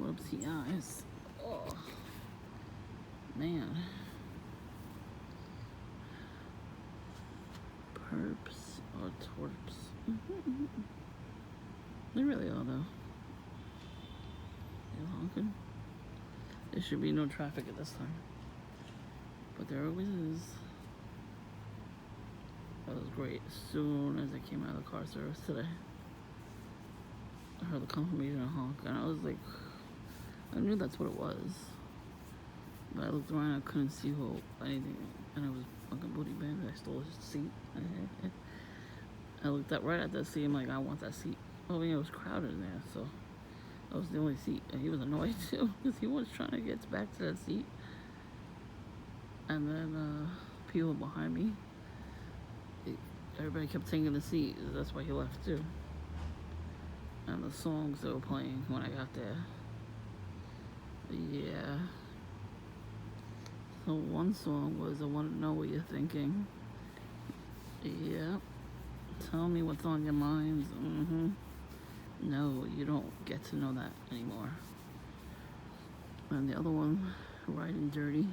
Whoopsie eyes. Oh, man. Perps or twerps. They really are, though. They're honking. There should be no traffic at this time. But there always is. That was great. As soon as I came out of the car service today, I heard the confirmation honk, and I was like, I knew that's what it was. But I looked around, I couldn't see anything, and I was fucking booty banded. I stole his seat. I looked right at that seat. I'm like, I want that seat. Oh, yeah, it was crowded in there, so that was the only seat. And he was annoyed too, because he was trying to get back to that seat. And then people behind me, everybody kept taking the seat. That's why he left too. And the songs they were playing when I got there. Yeah. So one song was I Want to Know What You're Thinking. Yeah. Tell me what's on your minds. No, you don't get to know that anymore. And the other one, Riding Dirty.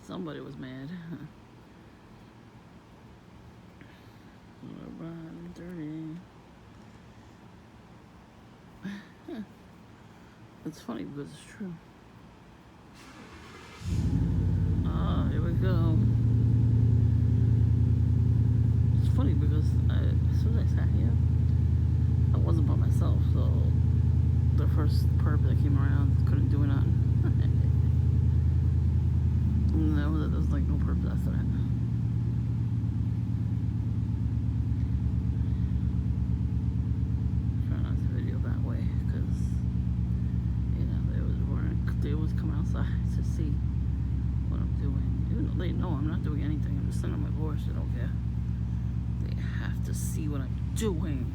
Somebody was mad. Riding Dirty. It's funny because it's true. Here we go. It's funny because as soon as I sat here, I wasn't by myself, so the first perp that came around couldn't do nothing. No, there's like no perps after that. Try not to video that way because they always come outside to see what I'm doing. Even though they know I'm not doing anything, I'm just sitting on my porch. They don't care. They have to see what I'm doing.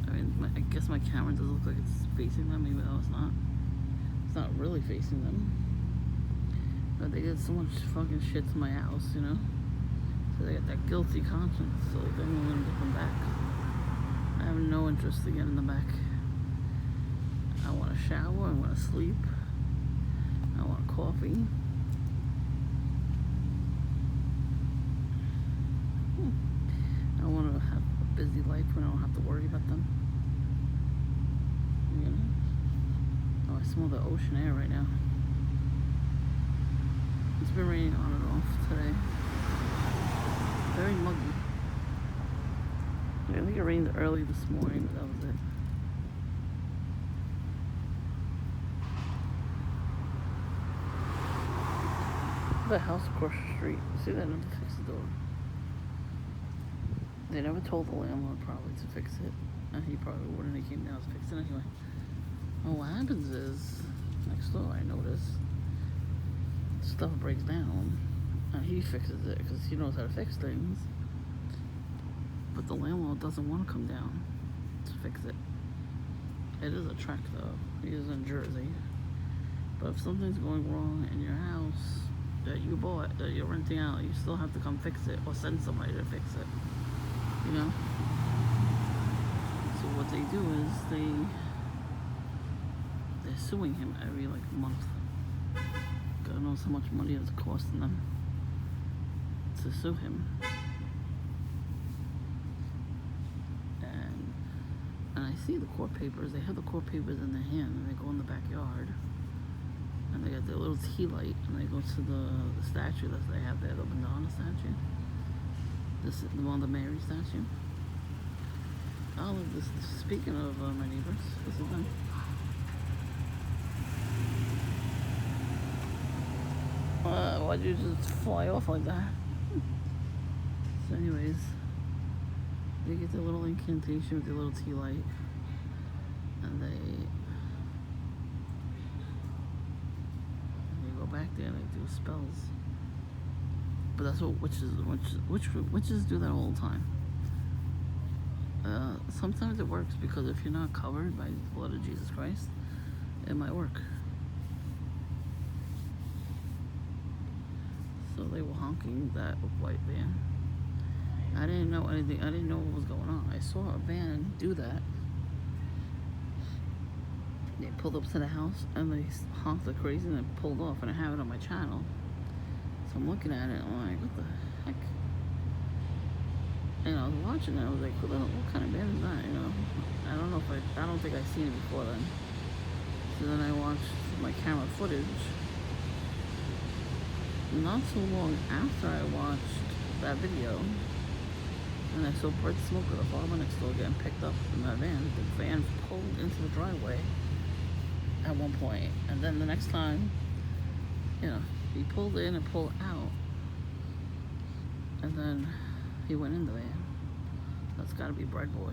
I mean, I guess my camera does look like it's facing them, even though it's not. It's not really facing them. But they did so much fucking shit to my house, you know? So they got that guilty conscience, so they're willing to get them back. I have no interest in getting them back. I want to shower, I want to sleep, I want coffee. I want to have a busy life when I don't have to worry about them. You know? Oh, I smell the ocean air right now. It's been raining on and off today. Very muggy. I think it rained early this morning, but that was it. The house across the street. See, they never fixed the door. They never told the landlord probably to fix it. And he probably wouldn't. He came down to fix it anyway. Well, what happens is, next door I notice stuff breaks down and he fixes it because he knows how to fix things. But the landlord doesn't want to come down to fix it. It is a trek though. He is in Jersey. But if something's going wrong in your house that you bought, that you're renting out, you still have to come fix it or send somebody to fix it. You know? So what they do is they're suing him every like month. God knows how much money it's costing them to sue him. And I see the court papers. They have the court papers in their hand, and they go in the backyard, and they got their little tea light, and they go to the statue that they have there, the Madonna statue. This is the one, the Mary statue. Oh, this. Speaking of my neighbors, this is them. Why'd you just fly off like that? So anyways, they get their little incantation with their little tea light, and they go back there and they do spells. But that's what witches do that all the time. Sometimes it works because if you're not covered by the blood of Jesus Christ, it might work. So they were honking that white van. I didn't know anything. I didn't know what was going on. I saw a van do that, They pulled up to the house and they honked like crazy and then pulled off, and I have it on my channel. So I'm looking at it and I'm like, what the heck? And I was watching it, I was like, what kind of band is that, you know? I don't think I've seen it before then. So then I watched my camera footage. Not so long after I watched that video, and I saw Bert Smoke at a farmer next door getting picked up in that van. The van pulled into the driveway at one point, and then the next time, you know, he pulled in and pulled out, and then he went in the van. That's gotta be Bread Boy.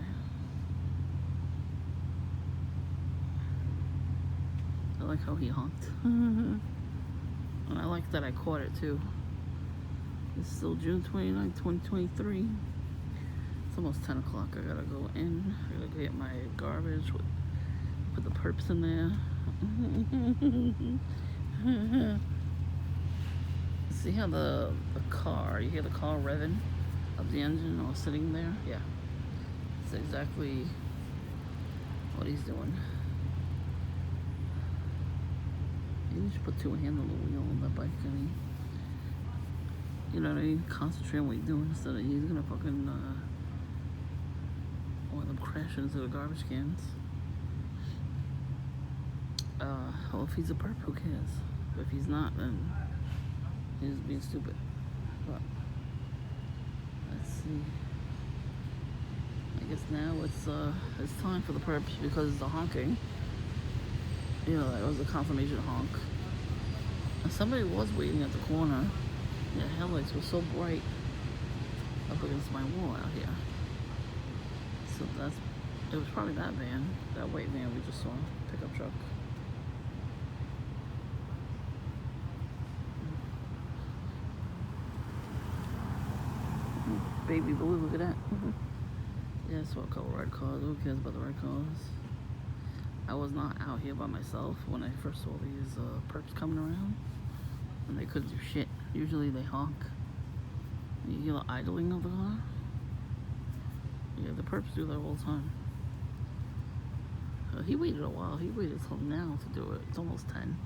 I like how he honked. And I like that I caught it too. It's still June 29th, 2023. It's almost 10 o'clock. I gotta go in. I gotta get my garbage. Put the perps in there. See how the car, you hear the car revving of the engine or sitting there? Yeah. That's exactly what he's doing. You should put two hands on the wheel on the bike and you know what I mean? Concentrate on what you're doing instead of he's gonna fucking wind up crashing into the garbage cans. Well, if he's a perp, who cares? But if he's not, then he's being stupid. But let's see. I guess now it's time for the perps because the honking. You know, that was a confirmation honk. And somebody was waiting at the corner. The headlights were so bright up against my wall out here. So it was probably that van, that white van we just saw, pickup truck. Baby blue, look at that. Yeah, I saw a couple red cars. Who cares about the red cars? I was not out here by myself when I first saw these perps coming around, and they couldn't do shit. Usually they honk. You hear the idling of the car. Yeah, the perps do that all the time. He waited a while. He waited till now to do it. It's almost 10.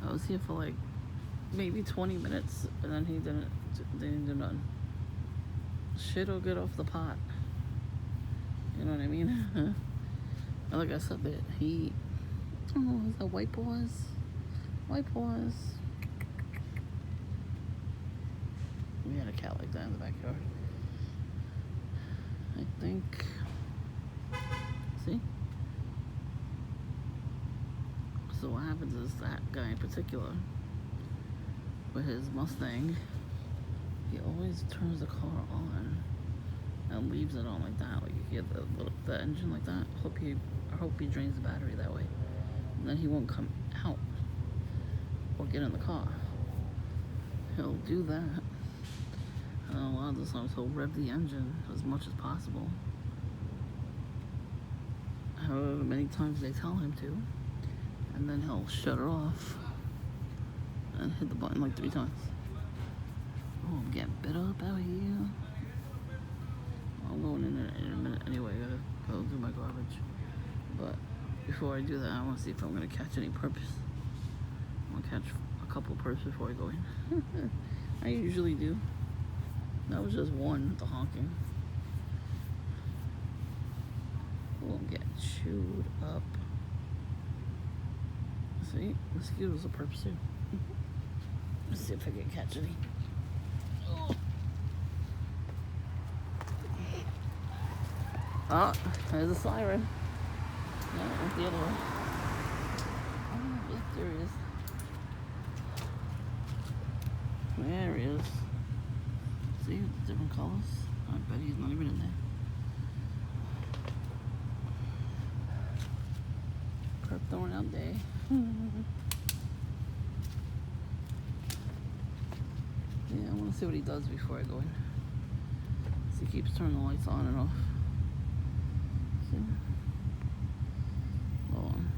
I was here for like maybe 20 minutes, and then they didn't do nothing. Shit'll get off the pot. You know what I mean? Like I said, that he, oh, is that white paws? White paws. We had a cat like that in the backyard. I think, see? So what happens is that guy in particular, with his Mustang, he always turns the car on and leaves it on like that. Like you hear the engine like that. I hope he drains the battery that way. And then he won't come out or get in the car. He'll do that. And a lot of the times he'll rev the engine as much as possible. However many times they tell him to. And then he'll shut it off and hit the button like 3 times. Oh, I'm getting bit up out here. I'm going in a minute anyway. I gotta go do my garbage. But before I do that, I want to see if I'm gonna catch any perps. I'm gonna catch a couple perps before I go in. I usually do. That was just one, the honking. Oh, I'm getting chewed up. See, mosquitoes are perps too. Let's see if I can catch any. Oh, there's a siren. No, it went the other way. Oh, yep, there he is. There he is. See, different colors. I bet he's not even in there. Perp throwing out day. Yeah, I want to see what he does before I go in. So he keeps turning the lights on and off. See? Hold on.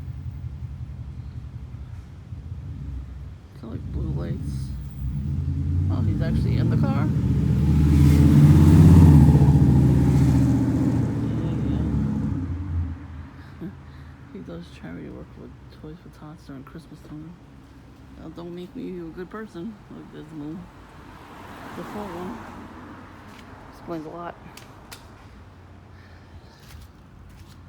Kind of like blue lights. Oh, he's actually in the car. Yeah. He does does charity work with Toys for Tots during Christmas time. That don't make me a good person. Like this move. The full one explains a lot.